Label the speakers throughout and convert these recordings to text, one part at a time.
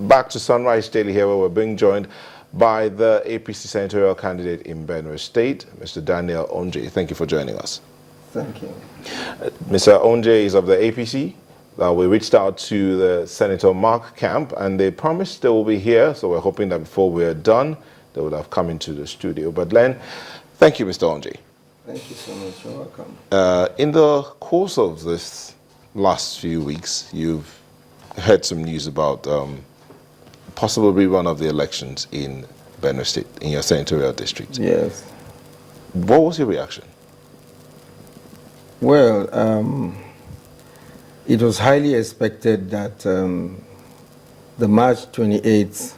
Speaker 1: Back to Sunrise Daily here, where we're being joined by the APC Senatorial candidate in Benue State, Mr. Daniel Onje. Thank you for joining us.
Speaker 2: Thank you.
Speaker 1: Mr. Onje is of the APC. We reached out to the Senator Mark camp, and they promised they will be here, so we're hoping that before we're done, they would have come into the studio. But Len, thank you, Mr. Onje.
Speaker 2: Thank you so much. You're welcome.
Speaker 1: In the course of this last few weeks, you've heard some news about possible rerun of the elections in Benue State, in your senatorial district.
Speaker 2: Yes.
Speaker 1: What was your reaction?
Speaker 2: Well, it was highly expected that the March 28th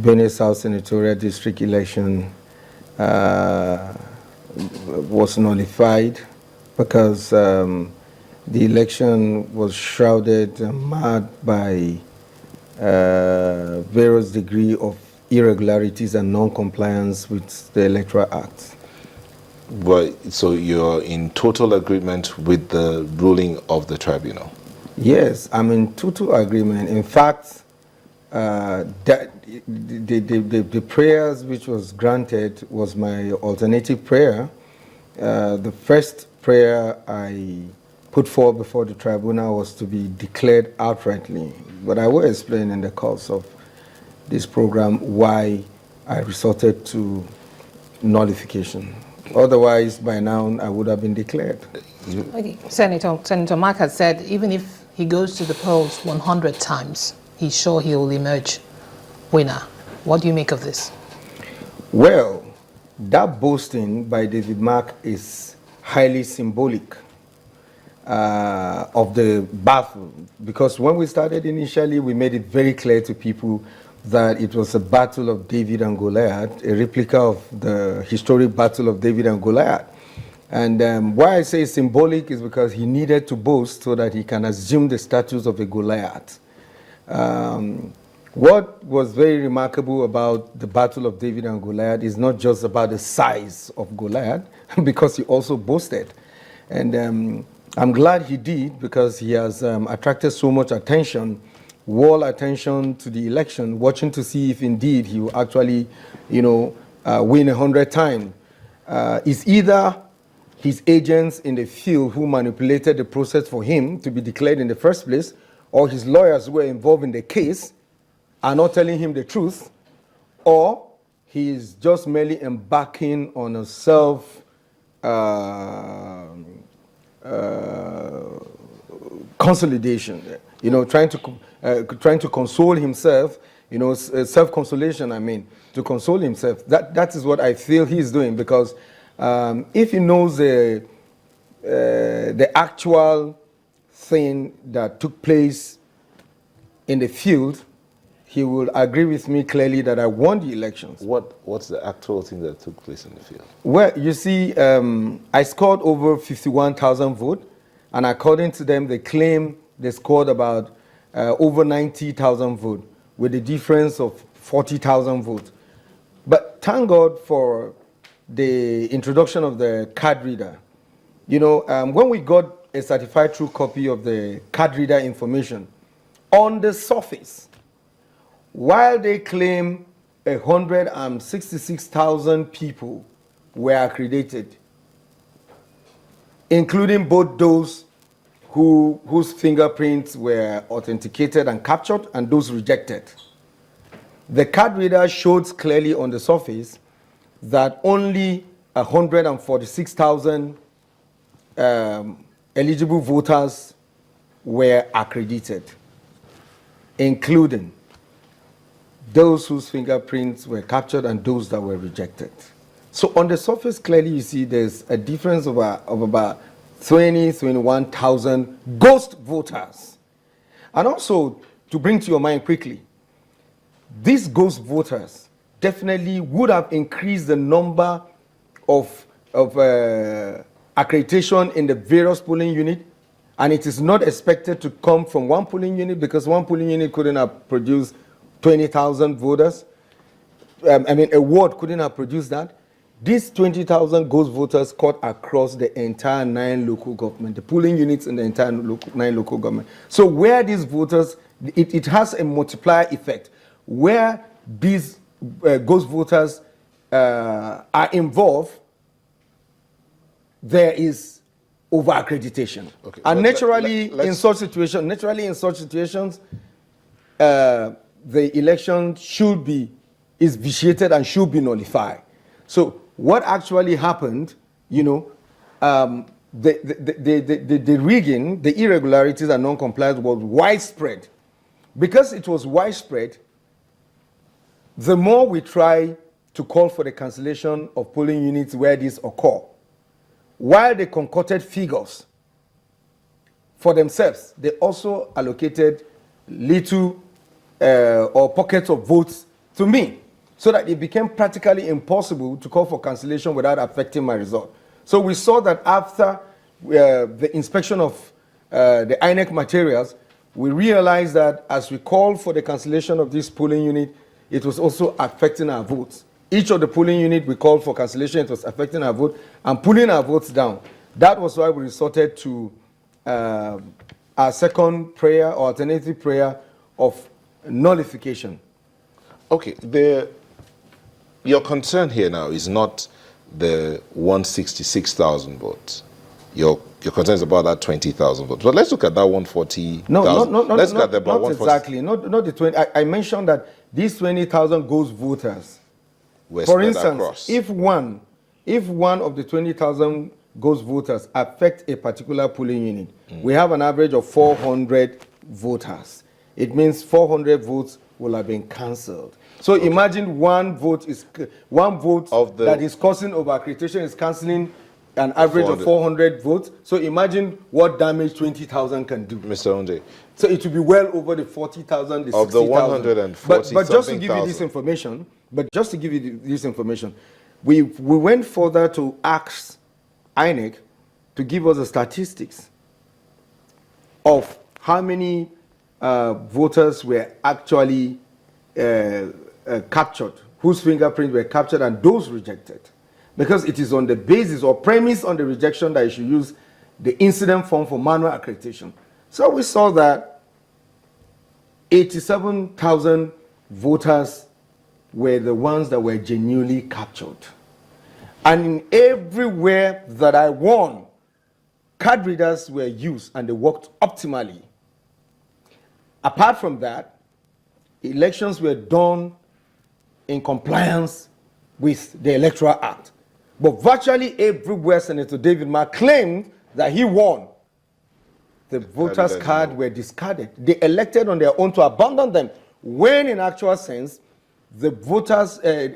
Speaker 2: Benue South Senatorial District election was nullified because the election was shrouded and marred by various degree of irregularities and non-compliance with the Electoral Act.
Speaker 1: Well, so you're in total agreement with the ruling of the tribunal?
Speaker 2: Yes, I'm in total agreement. In fact, that the prayers which was granted was my alternative prayer. The first prayer I put forward before the tribunal was to be declared outrightly. But I will explain in the course of this program why I resorted to nullification. Otherwise, by now, I would have been declared.
Speaker 3: Okay. Senator Mark has said even if he goes to the polls 100 times, he's sure he will emerge winner. What do you make of this?
Speaker 2: Well, that boasting by David Mark is highly symbolic of the battle, because when we started initially, we made it very clear to people that it was a battle of David and Goliath, a replica of the historic battle of David and Goliath. And why I say symbolic is because he needed to boast so that he can assume the status of a Goliath. What was very remarkable about the battle of David and Goliath is not just about the size of Goliath, because he also boasted. And I'm glad he did, because he has attracted so much attention, world attention to the election, watching to see if indeed he will actually, win 100 times. It's either his agents in the field who manipulated the process for him to be declared in the first place, or his lawyers who were involved in the case are not telling him the truth, or he is just merely embarking on a consolidation, trying to console himself, self-consolation, to console himself. That is what I feel he's doing, because if he knows the actual thing that took place in the field, he will agree with me clearly that I won the elections.
Speaker 1: What's the actual thing that took place in the field?
Speaker 2: Well, you see, I scored over 51,000 votes, and according to them, they claim they scored about over 90,000 votes, with a difference of 40,000 votes. But thank God for the introduction of the card reader. When we got a certified true copy of the card reader information, on the surface, while they claim 166,000 people were accredited, including both those whose fingerprints were authenticated and captured and those rejected. The card reader showed clearly on the surface that only 146,000 eligible voters were accredited, including those whose fingerprints were captured and those that were rejected. So on the surface, clearly you see there's a difference of about 21,000 ghost voters. And also, to bring to your mind quickly, these ghost voters definitely would have increased the number of accreditation in the various polling units, and it is not expected to come from one polling unit, because one polling unit couldn't have produced 20,000 voters. A ward couldn't have produced that. these 20,000 ghost voters cut across the entire 9 local government, the polling units in the entire 9 local government. So where these voters, it has a multiplier effect. Where these ghost voters are involved, there is over-accreditation.
Speaker 1: Okay,
Speaker 2: And
Speaker 1: but
Speaker 2: naturally, in such situations, the election is vitiated and should be nullified. So what actually happened, you know, the rigging, the irregularities and non-compliance was widespread. Because it was widespread, the more we try to call for the cancellation of polling units where this occur, while they concocted figures for themselves, they also allocated little or pockets of votes to me, so that it became practically impossible to call for cancellation without affecting my result. So we saw that after the inspection of the INEC materials, we realized that as we called for the cancellation of this polling unit, it was also affecting our votes. Each of the polling unit we called for cancellation, it was affecting our vote and pulling our votes down. That was why we resorted to our second prayer, or alternative prayer, of nullification.
Speaker 1: Okay, your concern here now is not the 166,000 votes. Your concern is about that 20,000 votes. But let's look at that 140,000.
Speaker 2: No,
Speaker 1: let's look at the about
Speaker 2: not exactly. Not the 20. I mentioned that these 20,000 ghost voters. For instance,
Speaker 1: across.
Speaker 2: if one of the 20,000 ghost voters affect a particular polling unit, we have an average of 400 voters. It means 400 votes will have been cancelled. So imagine one vote that is causing over-accreditation is cancelling an average of 400 votes. So imagine what damage 20,000 can do.
Speaker 1: Mr. Onje.
Speaker 2: So it will be well over the 40,000, the 60,000.
Speaker 1: Of the 140
Speaker 2: but just to give you this information, we went further to ask INEC to give us the statistics of how many voters were actually captured, whose fingerprints were captured and those rejected. Because it is on the basis or premise on the rejection that you should use the incident form for manual accreditation. So we saw that 87,000 voters were the ones that were genuinely captured. And everywhere that I won, card readers were used and they worked optimally. Apart from that, elections were done in compliance with the Electoral Act. But virtually everywhere Senator David Mark claimed that he won, the voters' cards were discarded. They elected on their own to abandon them, when in actual sense, the voters, they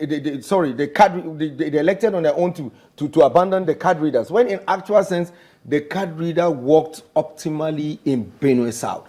Speaker 2: elected on their own to abandon the card readers, when in actual sense, the card reader worked optimally in Benue South.